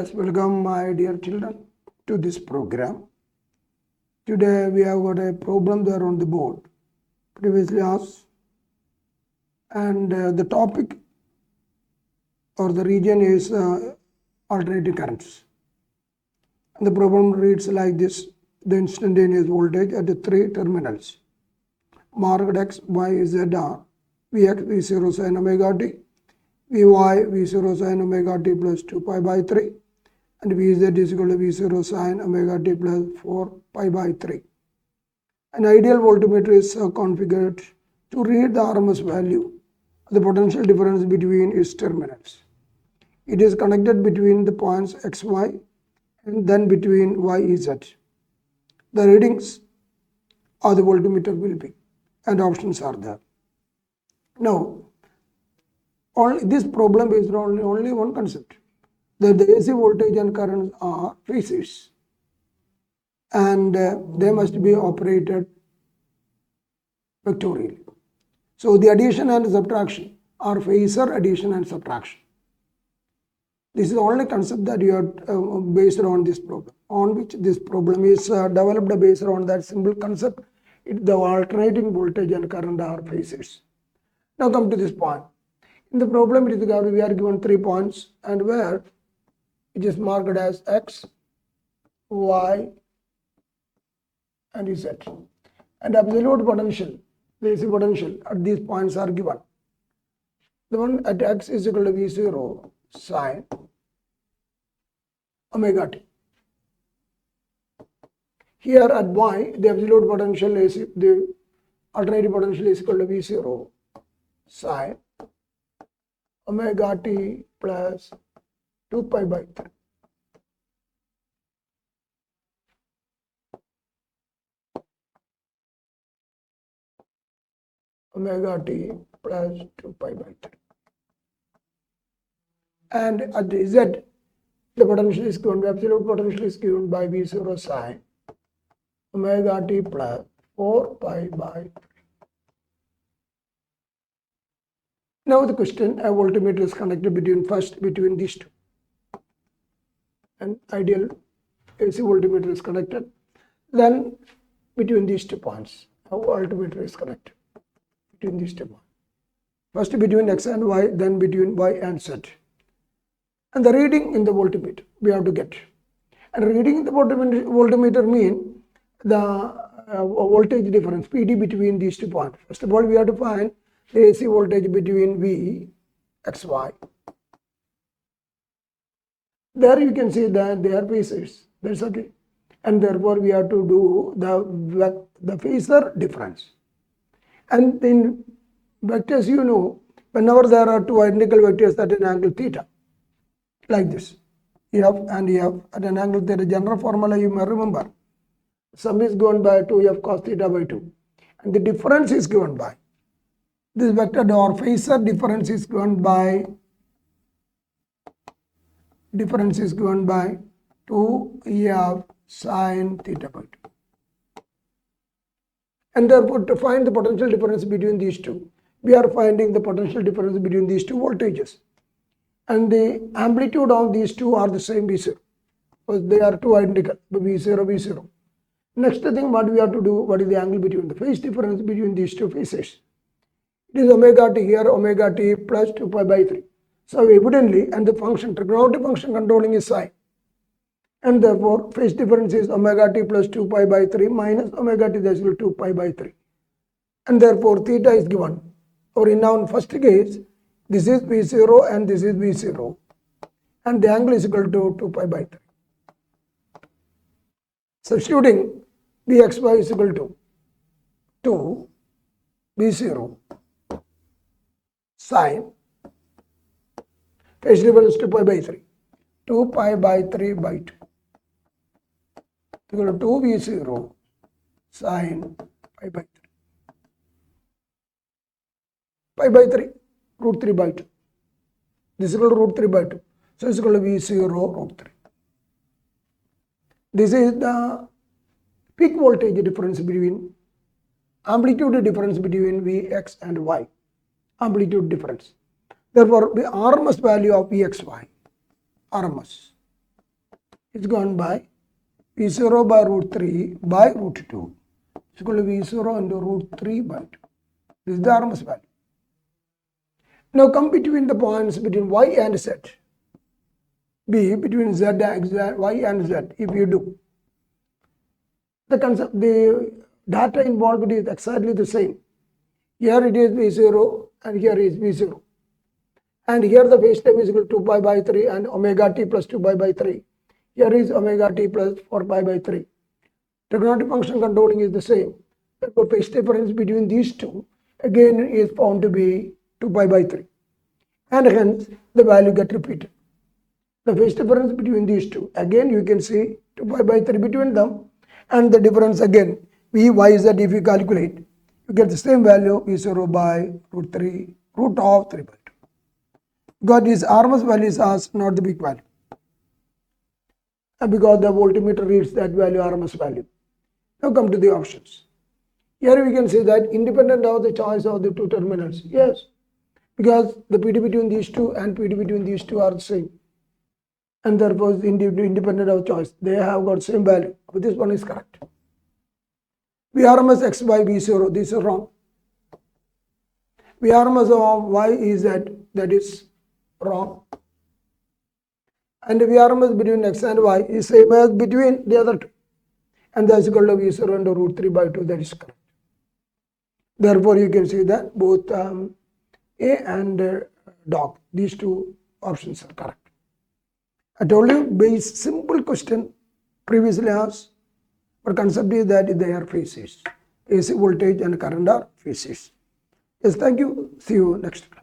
Yes, welcome my dear children to this program. Today we have got a problem there on the board, previously asked, and the topic or the region is alternating currents. And the problem reads like this: the instantaneous voltage at the three terminals marked X, Y, Z are Vx, V0 sin omega t, Vy, V0 sin omega t plus 2 pi by 3, and Vz is equal to V0 sin omega t plus 4 pi by 3. An ideal voltmeter is configured to read the RMS value of the potential difference between its terminals. It is connected between the points XY and then between YZ. The readings of the voltmeter will be, and options are there. Now, this problem is only one concept, that the AC voltage and currents are phasors, and they must be operated vectorially. So the addition and subtraction are phasor addition and subtraction. This is the only concept that you are based on this problem, on which this problem is developed based on that simple concept. The alternating voltage and current are phasors. Now come to this point. In the problem, we are given 3 points, and where it is marked as X, Y, and Z. And absolute potential, the AC potential at these points are given. The one at X is equal to V0 sin omega t. Here at Y, the absolute potential is, the alternative potential is equal to V0 sin omega t plus 2 pi by 3. Omega t plus 2 pi by 3. And at the Z, the potential is given, the absolute potential is given by V0 sin omega t plus 4 pi by 3. Now the question, a voltmeter is connected between these two. An ideal AC voltmeter is connected. Then between these 2 points, a voltmeter is connected between these 2 points. First between X and Y, then between Y and Z. And the reading in the voltmeter we have to get. And reading in the voltmeter mean the voltage difference, PD, between these 2 points. First of all, we have to find the AC voltage between V, XY. There you can see that they are phasors. That's okay. And therefore, we have to do the phasor difference. And in vectors, you know, whenever there are 2 identical vectors at an angle theta, like this, F and F at an angle theta, general formula you may remember. Sum is given by 2F cos theta by 2. And the difference is given by, this vector or phasor difference is given by 2F sin theta by 2. And therefore, to find the potential difference between these two, we are finding the potential difference between these 2 voltages. And the amplitude of these 2 are the same V0. Because they are 2 identical, V0, V0. Next thing what we have to do, what is the angle between the phase difference between these 2 phases? It is omega t here, omega t plus 2 pi by 3. So evidently, and the function, trigonometric function controlling is sine. And therefore, phase difference is omega t plus 2 pi by 3 minus omega t that is equal to 2 pi by 3. And therefore, theta is given. Or in our first case, this is V0 and this is V0. And the angle is equal to 2 pi by 3. Substituting Vxy is equal to 2 V0 sin phase difference 2 pi by 3. 2 pi by 3 by 2 equal to 2 V0 sin pi by 3. Pi by 3, root 3 by 2. This is equal to root 3 by 2. So it's equal to V0 root 3. This is the peak voltage difference between, amplitude difference between Vx and Y. Amplitude difference. Therefore, the RMS value of Vxy, RMS is gone by V0 by root 3 by root 2. It's equal to V0 into root 3 by 2. This is the RMS value. Now come between the points between y and z. B between z and y and z. If you do, the data involved is exactly the same. Here it is V0 and here is V0. And here the phase time is equal to 2 pi by 3 and omega t plus 2 pi by 3. Here is omega t plus 4 pi by 3. Trigonometric function controlling is the same. The phase difference between these two again is found to be 2 pi by 3. And hence the value get repeated. The phase difference between these two, again you can see 2 pi by 3 between them, and the difference again V, Y, Z, if you calculate, you get the same value V0 by root 3, root of 3 by 2. Because these RMS values are not the big value. And because the voltmeter reads that value RMS value. Now come to the options. Here we can see that independent of the choice of the two terminals. Yes, because the PD between these two and PD between these two are the same. And therefore independent of choice. They have got same value. But this one is correct. VRMS x by V0, this is wrong. VRMS of y is that is wrong. And VRMS between x and y is same as between the other two. And that's equal to V0 into root 3 by 2, that is correct. Therefore, you can see that both A and dog, these two options are correct. I told you, base simple question previously asked, but concept is that they are phases. AC voltage and current are phases. Yes, thank you. See you next class.